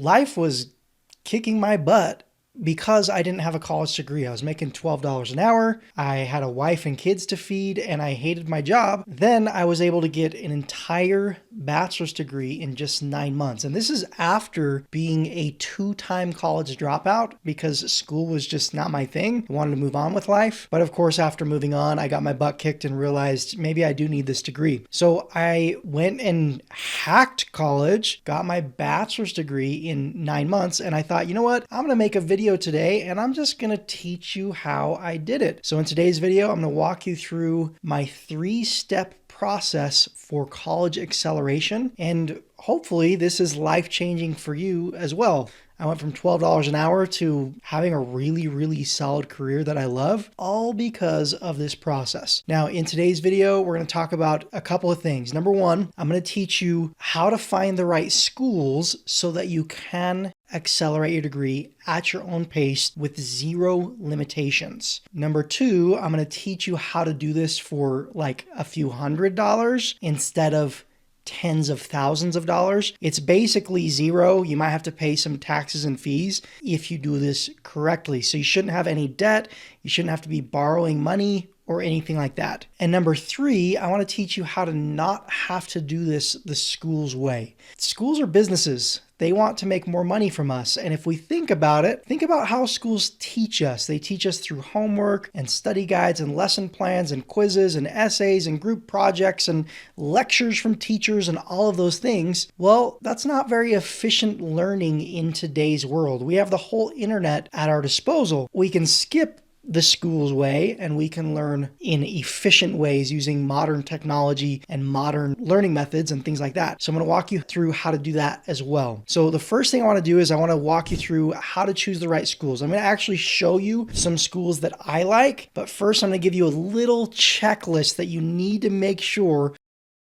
life was kicking my butt because I didn't have a college degree. I was making $12 an hour. I had a wife and kids to feed and I hated my job. Then I was able to get an entire bachelor's degree in just 9 months. And this is after being a 2-time college dropout because school was just not my thing. I wanted to move on with life. But of course, after moving on, I got my butt kicked and realized maybe I do need this degree. So I went and hacked college, got my bachelor's degree in 9 months. And I thought, you know what? I'm going to make a video today and I'm just going to teach you how I did it. So in today's video, I'm going to walk you through my 3-step process for college acceleration. And hopefully this is life-changing for you as well. I went from $12 an hour to having a really solid career that I love, all because of this process. Now, in today's video, we're going to talk about a couple of things. Number one, I'm going to teach you how to find the right schools so that you can accelerate your degree at your own pace with 0 limitations. Number two, I'm going to teach you how to do this for like a few $100s instead of tens of thousands of dollars. It's basically 0. You might have to pay some taxes and fees if you do this correctly. So you shouldn't have any debt. You shouldn't have to be borrowing money or anything like that. And number 3, I want to teach you how to not have to do this the school's way. Schools are businesses. They want to make more money from us. And if we think about it, think about how schools teach us. They teach us through homework and study guides and lesson plans and quizzes and essays and group projects and lectures from teachers and all of those things. Well, that's not very efficient learning in today's world. We have the whole internet at our disposal. We can skip the school's way and we can learn in efficient ways using modern technology and modern learning methods and things like that. So I'm going to walk you through how to do that as well. So the first thing I want to do is I want to walk you through how to choose the right schools. I'm going to actually show you some schools that I like, but first I'm going to give you a little checklist that you need to make sure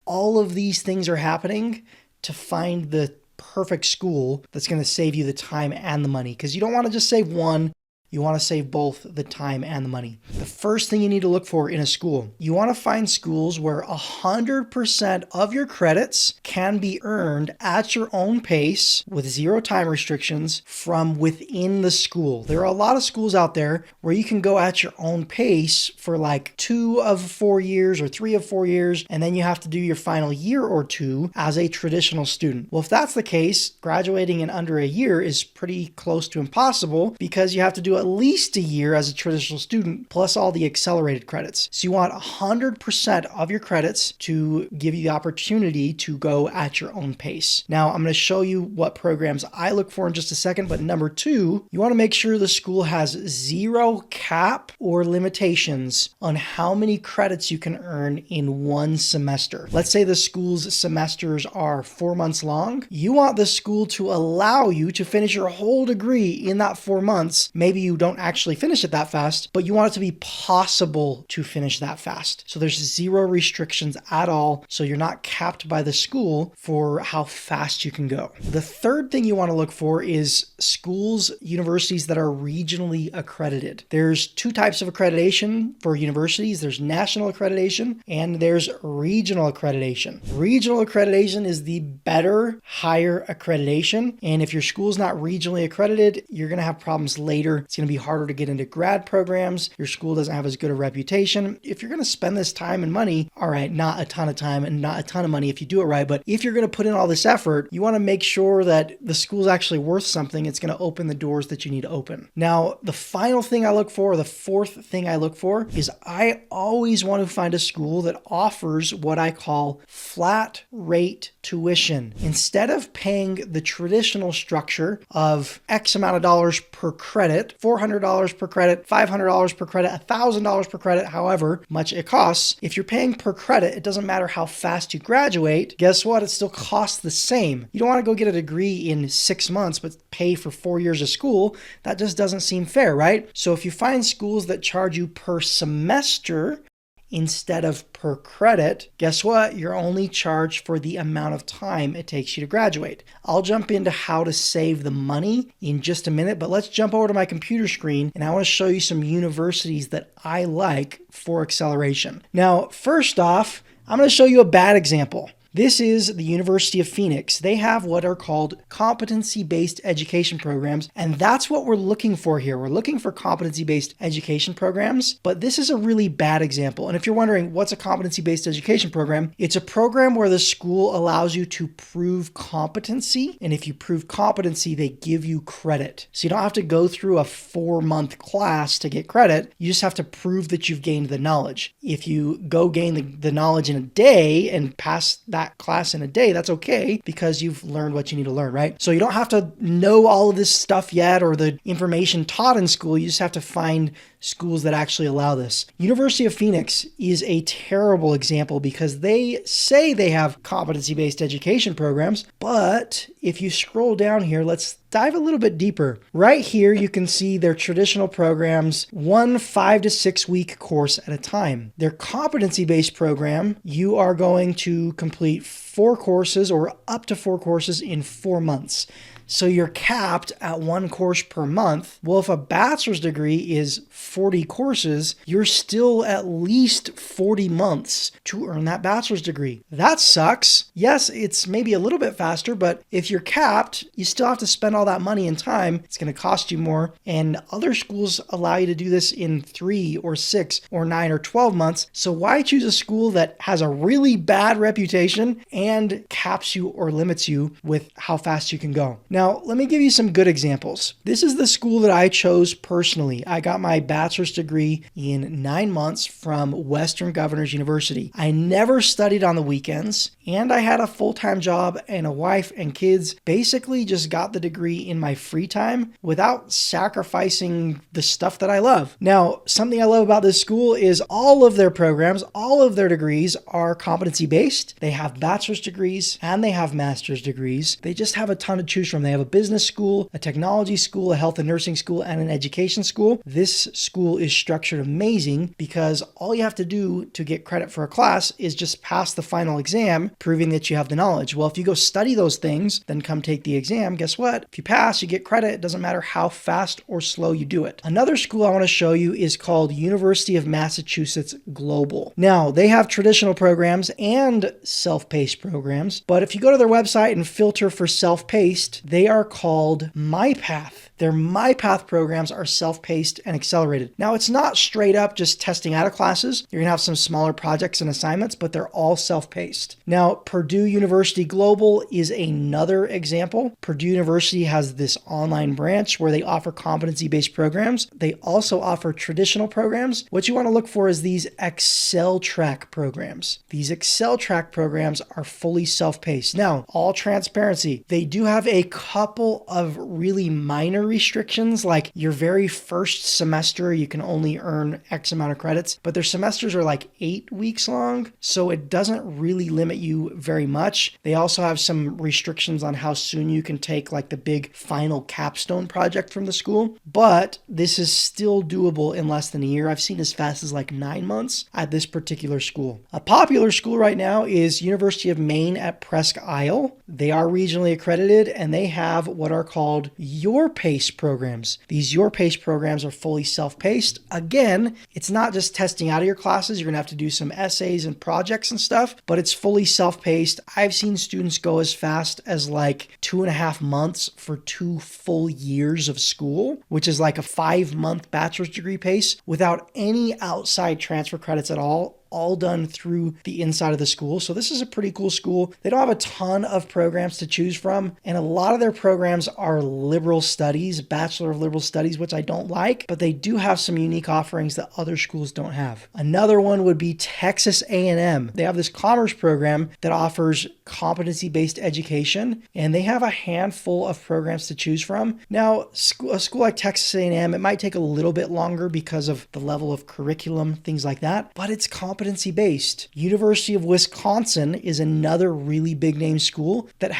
all of these things are happening to find the perfect school that's going to save you the time and the money, because you don't want to just save one. You want to save both the time and the money. The first thing you need to look for in a school, you want to find schools where 100% of your credits can be earned at your own pace with 0 time restrictions from within the school. There are a lot of schools out there where you can go at your own pace for like 2 of 4 years or 3 of 4 years, and then you have to do your final year or 2 as a traditional student. Well, if that's the case, graduating in under a year is pretty close to impossible because you have to do at least a year as a traditional student, plus all the accelerated credits. So you want 100% of your credits to give you the opportunity to go at your own pace. Now, I'm going to show you what programs I look for in just a second, but number 2, you want to make sure the school has 0 cap or limitations on how many credits you can earn in one semester. Let's say the school's semesters are 4 months long. You want the school to allow you to finish your whole degree in that 4 months. Maybe you don't actually finish it that fast, but you want it to be possible to finish that fast. So there's 0 restrictions at all. So you're not capped by the school for how fast you can go. The third thing you want to look for is schools, universities that are regionally accredited. There's 2 types of accreditation for universities. There's national accreditation and there's regional accreditation. Regional accreditation is the better, higher accreditation. And if your school's not regionally accredited, you're going to have problems later. It's going to be harder to get into grad programs. Your school doesn't have as good a reputation. If you're going to spend this time and money, all right, not a ton of time and not a ton of money if you do it right, but if you're going to put in all this effort, you want to make sure that the school's actually worth something. It's going to open the doors that you need to open. Now, the final thing I look for, the fourth thing I look for, is I always want to find a school that offers what I call flat rate tuition. Instead of paying the traditional structure of X amount of dollars per credit, $400 per credit, $500 per credit, $1,000 per credit, however much it costs. If you're paying per credit, it doesn't matter how fast you graduate. Guess what? It still costs the same. You don't want to go get a degree in 6 months, but pay for 4 years of school. That just doesn't seem fair, right? So if you find schools that charge you per semester instead of per credit, guess what? You're only charged for the amount of time it takes you to graduate. I'll jump into how to save the money in just a minute, but let's jump over to my computer screen and I want to show you some universities that I like for acceleration. Now, first off, I'm going to show you a bad example. This is the University of Phoenix. They have what are called competency-based education programs, and that's what we're looking for here. We're looking for competency-based education programs, but this is a really bad example. And if you're wondering what's a competency-based education program, it's a program where the school allows you to prove competency, and if you prove competency, they give you credit. So you don't have to go through a 4-month class to get credit. You just have to prove that you've gained the knowledge. If you go gain the knowledge in a day and pass that class in a day, that's okay because you've learned what you need to learn, right? So you don't have to know all of this stuff yet or the information taught in school. You just have to find schools that actually allow this. University of Phoenix is a terrible example because they say they have competency-based education programs, but if you scroll down here, let's dive a little bit deeper. Right here, you can see their traditional programs, 1 5 to 6 week course at a time. Their competency-based program, you are going to complete 4 courses or up to 4 courses in 4 months. So you're capped at 1 course per month. Well, if a bachelor's degree is 40 courses, you're still at least 40 months to earn that bachelor's degree. That sucks. Yes, it's maybe a little bit faster, but if you're capped, you still have to spend all that money and time. It's going to cost you more. And other schools allow you to do this in 3 or 6 or 9 or 12 months. So why choose a school that has a really bad reputation and caps you or limits you with how fast you can go? Now, let me give you some good examples. This is the school that I chose personally. I got my bachelor's degree in 9 months from Western Governors University. I never studied on the weekends, and I had a full-time job and a wife and kids. Basically just got the degree in my free time without sacrificing the stuff that I love. Now, something I love about this school is all of their programs, all of their degrees are competency-based. They have bachelor's degrees and they have master's degrees. They just have a ton to choose from. They have a business school, a technology school, a health and nursing school, and an education school. This school is structured amazing because all you have to do to get credit for a class is just pass the final exam, proving that you have the knowledge. Well, if you go study those things, then come take the exam, guess what? If you pass, you get credit. It doesn't matter how fast or slow you do it. Another school I want to show you is called University of Massachusetts Global. Now, they have traditional programs and self-paced programs, but if you go to their website and filter for self-paced, they are called MyPath. Their MyPath programs are self-paced and accelerated. Now, it's not straight up just testing out of classes. You're going to have some smaller projects and assignments, but they're all self-paced. Now, Purdue University Global is another example. Purdue University has this online branch where they offer competency-based programs. They also offer traditional programs. What you want to look for is these Excel track programs. These Excel track programs are fully self-paced. Now, all transparency, they do have a couple of really minor restrictions, like your very first semester, you can only earn X amount of credits, but their semesters are like 8 weeks long, so it doesn't really limit you very much. They also have some restrictions on how soon you can take like the big final capstone project from the school, but this is still doable in less than a year. I've seen as fast as like 9 months at this particular school. A popular school right now is University of Maine at Presque Isle. They are regionally accredited and they have what are called Your Pace programs. These Your Pace programs are fully self-paced. Again, it's not just testing out of your classes. You're going to have to do some essays and projects and stuff, but it's fully self-paced. I've seen students go as fast as like 2.5 months for 2 full years of school, which is like a 5-month bachelor's degree pace without any outside transfer credits at all done through the inside of the school. So this is a pretty cool school. They don't have a ton of programs to choose from, and a lot of their programs are liberal studies, Bachelor of Liberal Studies, which I don't like, but they do have some unique offerings that other schools don't have. Another one would be Texas A&M. They have this commerce program that offers competency-based education, and they have a handful of programs to choose from. Now, a school like Texas A&M, it might take a little bit longer because of the level of curriculum, things like that, but it's competency-based. University of Wisconsin is another really big name school that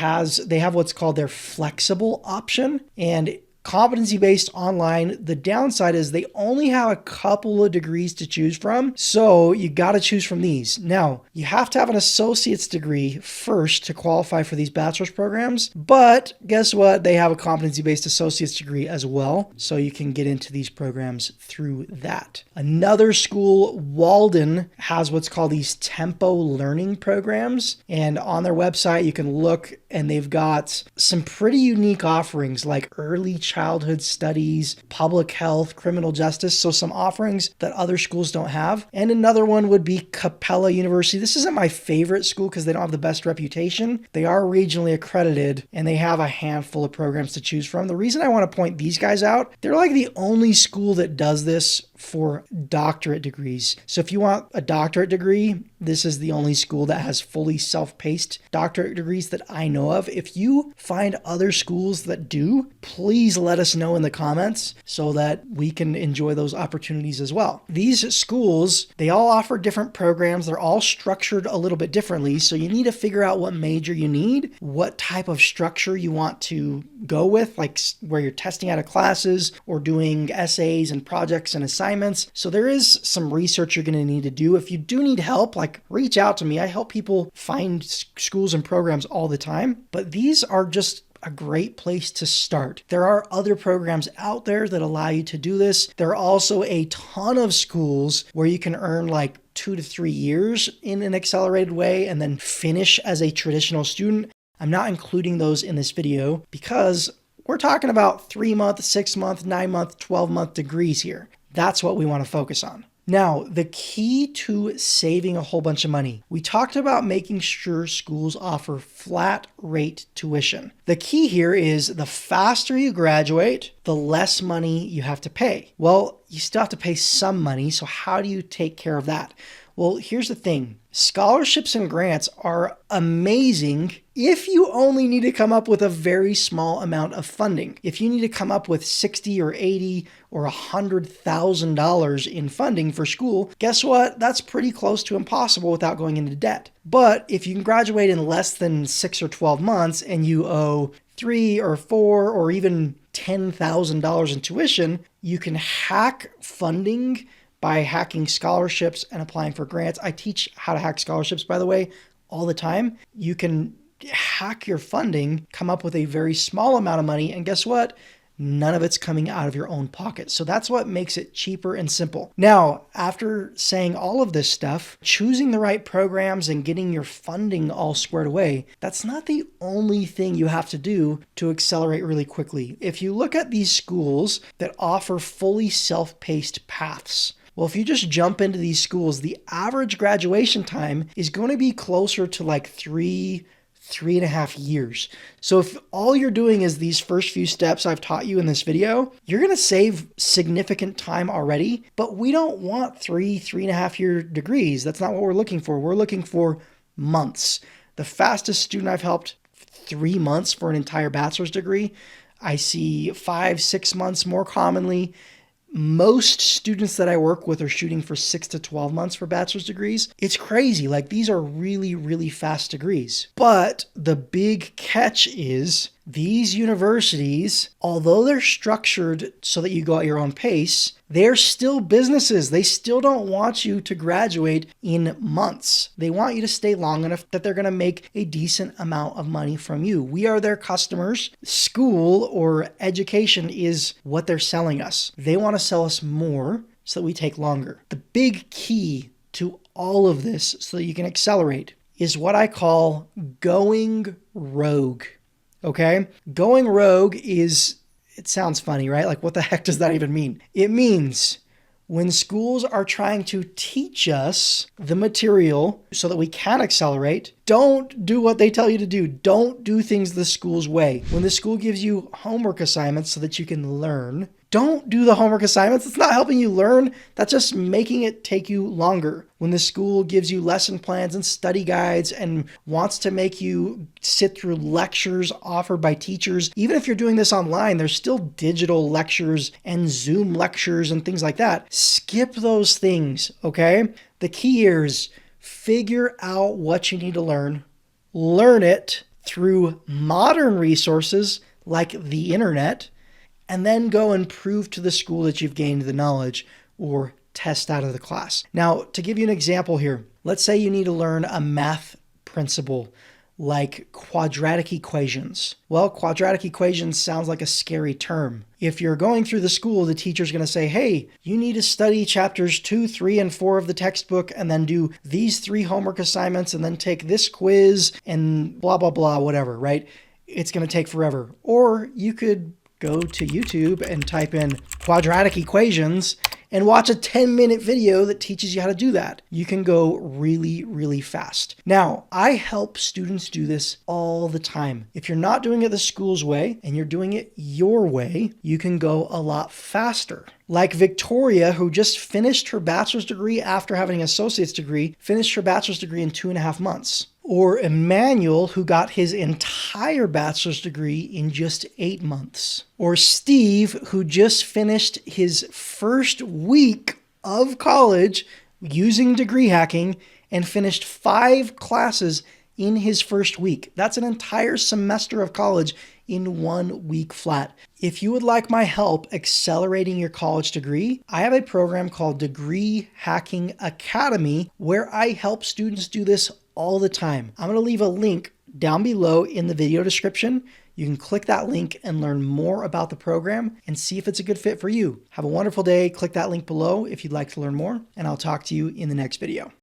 they have what's called their flexible option, and competency-based online. The downside is they only have a couple of degrees to choose from, so you got to choose from these. Now, you have to have an associate's degree first to qualify for these bachelor's programs, but guess what? They have a competency-based associate's degree as well, so you can get into these programs through that. Another school, Walden, has what's called these tempo learning programs, and on their website you can look and they've got some pretty unique offerings like early childhood studies, public health, criminal justice, so some offerings that other schools don't have. And another one would be Capella University. This isn't my favorite school because they don't have the best reputation. They are regionally accredited and they have a handful of programs to choose from. The reason I want to point these guys out, they're like the only school that does this for doctorate degrees. So if you want a doctorate degree, this is the only school that has fully self-paced doctorate degrees that I know of. If you find other schools that do, please let us know in the comments so that we can enjoy those opportunities as well. These schools, they all offer different programs. They're all structured a little bit differently. So you need to figure out what major you need, what type of structure you want to go with, like where you're testing out of classes or doing essays and projects and assignments. So there is some research you're going to need to do. If you do need help, like reach out to me. I help people find schools and programs all the time, but these are just a great place to start. There are other programs out there that allow you to do this. There are also a ton of schools where you can earn like 2 to 3 years in an accelerated way and then finish as a traditional student. I'm not including those in this video because we're talking about 3-month, 6-month, 9-month, 12-month degrees here. That's what we want to focus on. Now, the key to saving a whole bunch of money. We talked about making sure schools offer flat rate tuition. The key here is the faster you graduate, the less money you have to pay. Well, you still have to pay some money, so how do you take care of that? Well, here's the thing. Scholarships and grants are amazing if you only need to come up with a very small amount of funding. If you need to come up with $60 or $80 or $100,000 in funding for school, guess what? That's pretty close to impossible without going into debt. But if you can graduate in less than 6 or 12 months and you owe $3 or $4 or even $10,000 in tuition, you can hack funding by hacking scholarships and applying for grants. I teach how to hack scholarships, by the way, all the time. You can hack your funding, come up with a very small amount of money, and guess what? None of it's coming out of your own pocket. So that's what makes it cheaper and simple. Now, after saying all of this stuff, choosing the right programs and getting your funding all squared away, that's not the only thing you have to do to accelerate really quickly. If you look at these schools that offer fully self-paced paths, well, if you just jump into these schools, the average graduation time is going to be closer to like 3.5 years. So if all you're doing is these first few steps I've taught you in this video, you're going to save significant time already, but we don't want 3.5 year degrees. That's not what we're looking for. We're looking for months. The fastest student I've helped, 3 months for an entire bachelor's degree. I see 5-6 months more commonly. Most students that I work with are shooting for 6 to 12 months for bachelor's degrees. It's crazy. Like, these are really, really fast degrees. But the big catch is these universities, although they're structured so that you go at your own pace, they're still businesses. They still don't want you to graduate in months. They want you to stay long enough that they're going to make a decent amount of money from you. We are their customers. School or education is what they're selling us. They want to sell us more so that we take longer. The big key to all of this so that you can accelerate is what I call going rogue. Okay? Going rogue is, it sounds funny, right? Like, what the heck does that even mean? It means when schools are trying to teach us the material so that we can accelerate, don't do what they tell you to do. Don't do things the school's way. When the school gives you homework assignments so that you can learn, don't do the homework assignments. It's not helping you learn. That's just making it take you longer. When the school gives you lesson plans and study guides and wants to make you sit through lectures offered by teachers, even if you're doing this online, there's still digital lectures and Zoom lectures and things like that. Skip those things, okay? The key here is figure out what you need to learn. Learn it through modern resources like the internet, and then go and prove to the school that you've gained the knowledge or test out of the class. Now, to give you an example here, let's say you need to learn a math principle like quadratic equations. Well, quadratic equations sounds like a scary term. If you're going through the school, the teacher's going to say, hey, you need to study chapters 2, 3, and 4 of the textbook and then do these 3 homework assignments and then take this quiz and blah, blah, blah, whatever, right? It's going to take forever. Or you could go to YouTube and type in quadratic equations and watch a 10-minute video that teaches you how to do that. You can go really, really fast. Now, I help students do this all the time. If you're not doing it the school's way and you're doing it your way, you can go a lot faster. Like Victoria, who just finished her bachelor's degree after having an associate's degree, finished her bachelor's degree in 2.5 months. Or Emmanuel, who got his entire bachelor's degree in just 8 months. Or Steve, who just finished his first week of college using degree hacking and finished 5 classes in his first week. That's an entire semester of college in 1 week flat. If you would like my help accelerating your college degree, I have a program called Degree Hacking Academy where I help students do this all the time. I'm going to leave a link down below in the video description. You can click that link and learn more about the program and see if it's a good fit for you. Have a wonderful day. Click that link below if you'd like to learn more, and I'll talk to you in the next video.